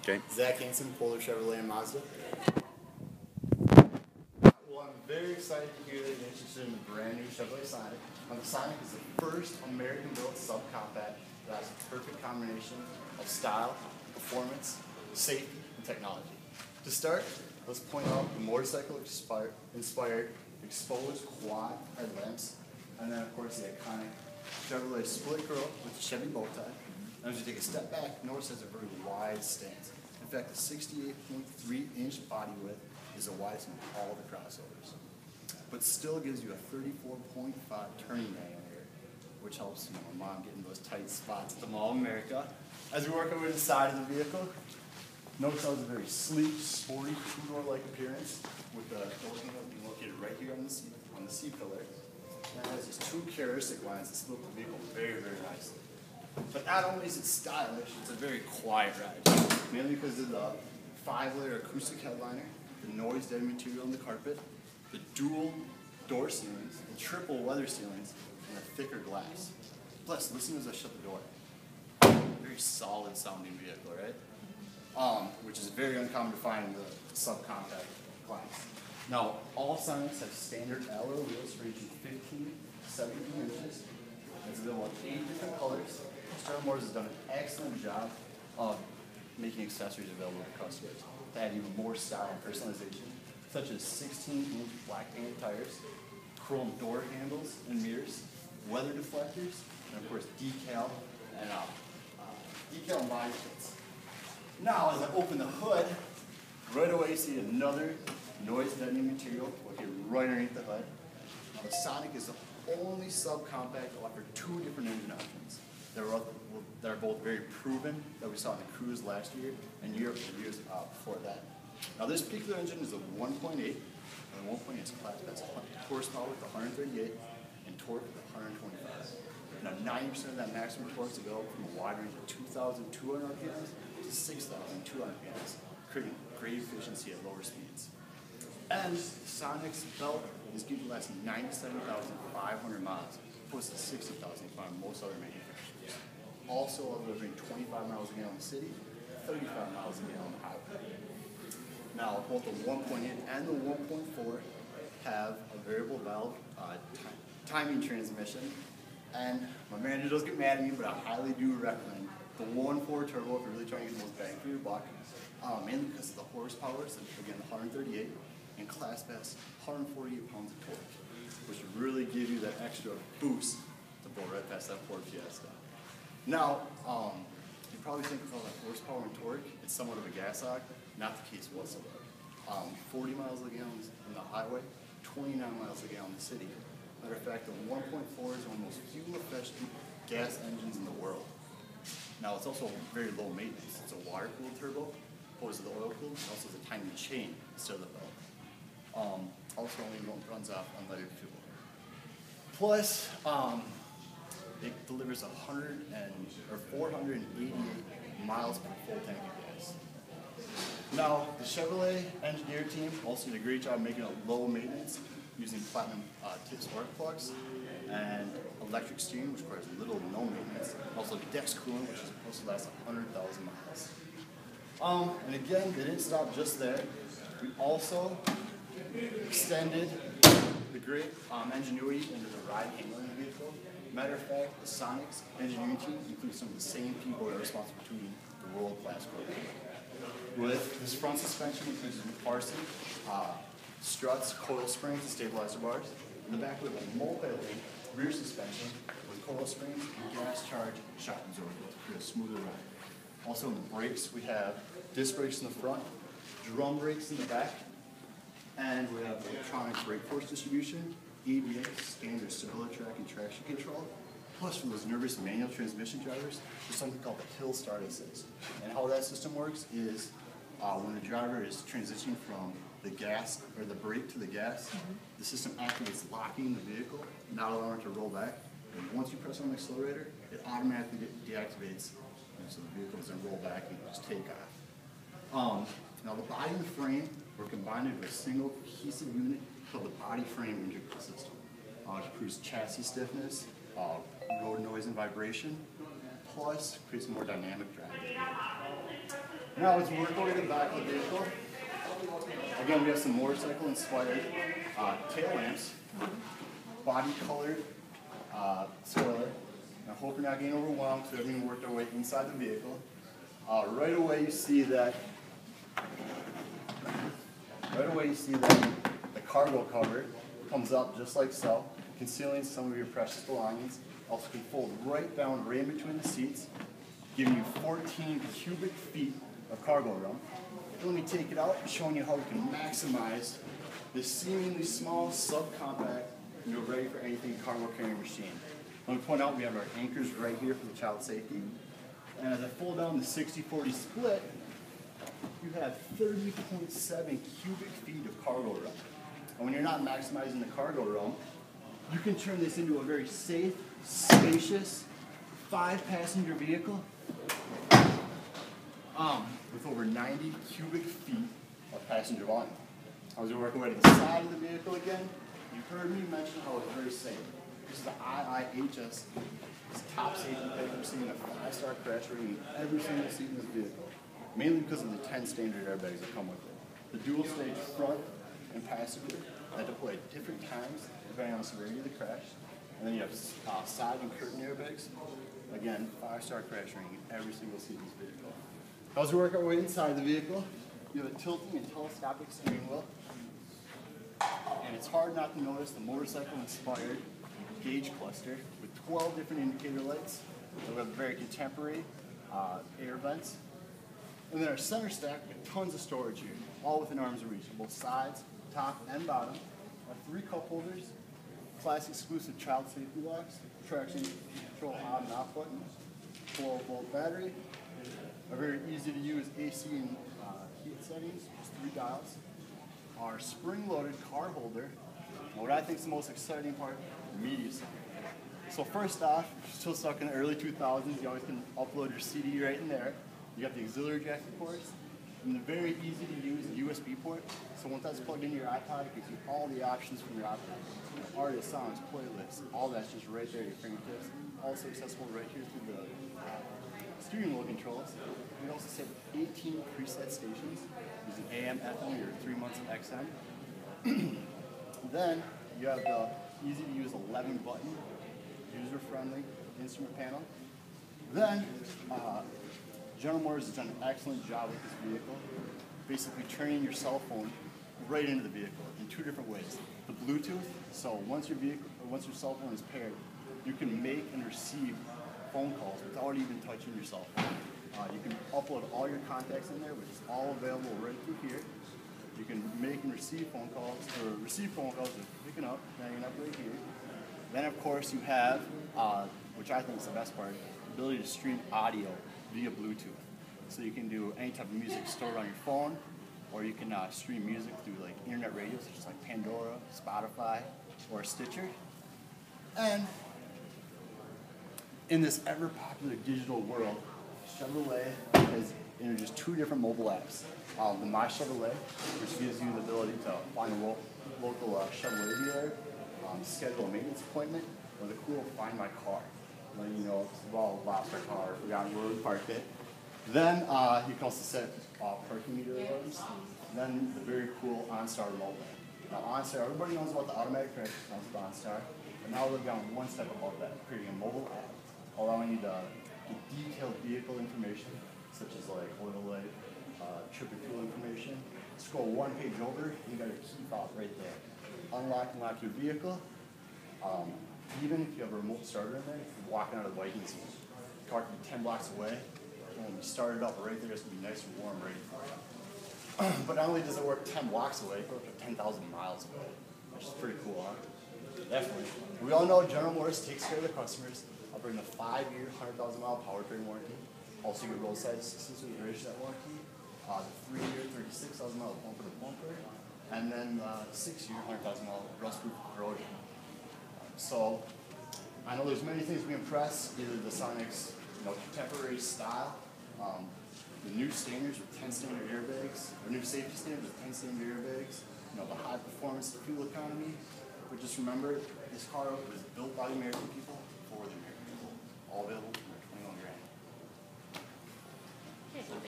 Okay. Zach Hanson, Polar Chevrolet and Mazda. Well, I'm very excited to hear that you're interested in the brand new Chevrolet Sonic. Now, the Sonic is the first American-built subcompact that has a perfect combination of style, performance, safety, and technology. To start, let's point out the motorcycle-inspired exposed quad headlamps, and then, of course, the iconic Chevrolet split grille with the Chevy bow tie. And as you take a step back, notice it has a very wide stance. In fact, the 68.3-inch body width is the widest in all the crossovers, but still gives you a 34.5 turning angle here, which helps my mom get in those tight spots at the Mall of America. As we work over to the side of the vehicle, notice how it's a very sleek, sporty, two-door-like appearance with the door handle being located right here on the seat pillar. And it has these two characteristic lines that split the vehicle very, very nicely. But not only is it stylish, it's a very quiet ride, mainly because of the 5-layer acoustic headliner, the noise-deadening material in the carpet, the dual door ceilings, the triple weather ceilings, and the thicker glass. Plus, listen as I shut the door. Very solid sounding vehicle, right? Which is very uncommon to find in the subcompact class. Now, all Sonics have standard alloy wheels ranging 15 to 17 inches. It's available in 8 different colors. Sterling Motors has done an excellent job of making accessories available to customers to add even more style and personalization, such as 16-inch black painted tires, chrome door handles and mirrors, weather deflectors, and of course decal and body kits. Now, as I open the hood, right away you see another noise-deadening material located right underneath the hood. Now, the Sonic is the only subcompact to offer 2 different engine options that are both very proven, that we saw in the Cruise last year and years before that. Now, this particular engine is a 1.8, and the 1.8 is class that's horsepower with 138 and torque with 125. Now, 90% of that maximum torque is available from a wide range of 2,200 RPMs to 6,200 RPMs, creating great efficiency at lower speeds. And Sonic's belt is going to last 97,500 miles, opposed to 60,000 found most other manufacturers. Also delivering 25 miles a gallon in the city, 35 miles a gallon on the highway. Now, both the 1.8 and the 1.4 have a variable valve timing transmission. And my manager does get mad at me, but I highly do recommend the 1.4 turbo if you're really trying to get the most bang for your buck. Mainly because of the horsepower, so again, 138, and class best 148 pounds of torque, which really give you that extra boost to blow right past that Ford Fiesta. Now, you probably think with all that horsepower and torque, it's somewhat of a gas hog. Not the case whatsoever. 40 miles a gallon on the highway, 29 miles a gallon in the city. Matter of fact, the 1.4 is one of the most fuel-efficient gas engines in the world. Now, it's also very low maintenance. It's a water-cooled turbo, opposed to the oil-cooled. It also has a timing chain instead of the belt. Also, only runs off unleaded fuel. Plus, it delivers 488 miles per full tank of gas. Now, the Chevrolet engineer team also did a great job making it low maintenance, using platinum tip spark plugs and electric steering, which requires little to no maintenance. Also, Dex coolant, which is supposed to last 100,000 miles. And again, they didn't stop just there. We also extended the great ingenuity into the ride handling of the vehicle. Matter of fact, the Sonic's engineering team includes some of the same people that are responsible for doing the world-class program. With this front suspension, includes Hanson, struts, coil springs, and stabilizer bars. In the back, we have a multi-link rear suspension with coil springs and gas charge shock absorber to create a smoother ride. Also in the brakes, we have disc brakes in the front, drum brakes in the back, and we have electronic brake force distribution, ABS, standard stability track and traction control. Plus, for those nervous manual transmission drivers, there's something called the hill start assist. And how that system works is when the driver is transitioning from the gas or the brake to the gas, the system activates locking the vehicle, not allowing it to roll back. And once you press on the accelerator, it automatically deactivates, so the vehicle doesn't roll back and just take off. Now, the body and the frame were combined into a single cohesive unit called the body frame integral system. It improves chassis stiffness, road noise and vibration, plus creates a more dynamic driving. Now as we work over to the back of the vehicle, again we have some motorcycle-inspired tail lamps, body-colored spoiler. I hope you're not getting overwhelmed because we haven't even worked our way inside the vehicle. Right away you see that the cargo cover comes up just like so, concealing some of your precious belongings. Also can fold right down right in between the seats, giving you 14 cubic feet of cargo room. Let me take it out and showing you how we can maximize this seemingly small subcompact and you're ready for anything cargo carrying machine. Let me point out we have our anchors right here for the child safety. And as I fold down the 60-40 split, you have 30.7 cubic feet of cargo room. And when you're not maximizing the cargo room, you can turn this into a very safe, spacious, 5-passenger vehicle with over 90 cubic feet of passenger volume. As we work away to the side of the vehicle again, you heard me mention how it's very safe. This is the IIHS. It's top safety pick. We're seeing a 5-star crash rating in every single seat in this vehicle, mainly because of the 10 standard airbags that come with it. The dual stage front and passenger that deploy at different times depending on the severity of the crash. And then you have side and curtain airbags. Again, 5-star crash rating in every single seat in this vehicle. As we work our way inside the vehicle, you have a tilting and telescopic steering wheel. And it's hard not to notice the motorcycle-inspired gauge cluster with 12 different indicator lights. We have very contemporary air vents. And then our center stack with tons of storage here, all within arm's reach on both sides, top and bottom. Our 3 cup holders, class exclusive child safety locks, traction control on and off buttons, 12-volt battery, a very easy to use AC and heat settings, just 3 dials. Our spring-loaded card holder, and what I think is the most exciting part, the media center. So first off, if you're still stuck in the early 2000s, you always can upload your CD right in there. You got the auxiliary jack ports, and the very easy to use USB port. So once that's plugged into your iPod, it gives you all the options from your iPod. Artists, songs, playlists, all that's just right there at your fingertips. Also accessible right here through the steering wheel controls. We also set 18 preset stations using AM, FM, your 3 months of XM. Then you have the easy to use 11-button, user-friendly instrument panel. Then General Motors has done an excellent job with this vehicle, basically turning your cell phone right into the vehicle in 2 different ways. The Bluetooth, so once your cell phone is paired, you can make and receive phone calls without even touching your cell phone. You can upload all your contacts in there, which is all available right through here. You can make and receive phone calls, or receive phone calls just picking up, hanging up right here. Then of course you have, which I think is the best part, the ability to stream audio via Bluetooth. So you can do any type of music stored on your phone, or you can stream music through like internet radio, such as like Pandora, Spotify, or Stitcher. And in this ever popular digital world, Chevrolet has introduced 2 different mobile apps. The My Chevrolet, which gives you the ability to find a local Chevrolet dealer, schedule a maintenance appointment, or the cool Find My Car, letting you know if we lost our car, forgotten where we parked it. Then you can also set parking meter alarms. Then the very cool OnStar remote. Now OnStar, everybody knows about the automatic crash response with OnStar, but now we've gone one step above that, creating a mobile app, allowing you to get detailed vehicle information, such as like oil light, trip and fuel information. Scroll 1 page over, you got your key fob right there. Unlock and lock your vehicle. Even if you have a remote starter in there, you're walking out of the Viking scene. The car can be 10 blocks away, and when you start it up right there, it's going to be nice and warm, ready for you. But not only does it work 10 blocks away, it works up to 10,000 miles away, which is pretty cool, huh? Definitely. We all know General Motors takes care of their customers. I'll bring the 5-year, 100,000-mile powertrain warranty. Also, your roadside assistance with duration of that warranty. The 3-year, 36,000-mile bumper to bumper. And then 6-year, 100,000-mile rust-proof corrosion. So, I know there's many things we impress, either the Sonic's contemporary style, the new standards with 10 standard airbags, or new safety standards with 10 standard airbags, the high performance, the fuel economy. But just remember, this car was built by the American people for the American people. All available.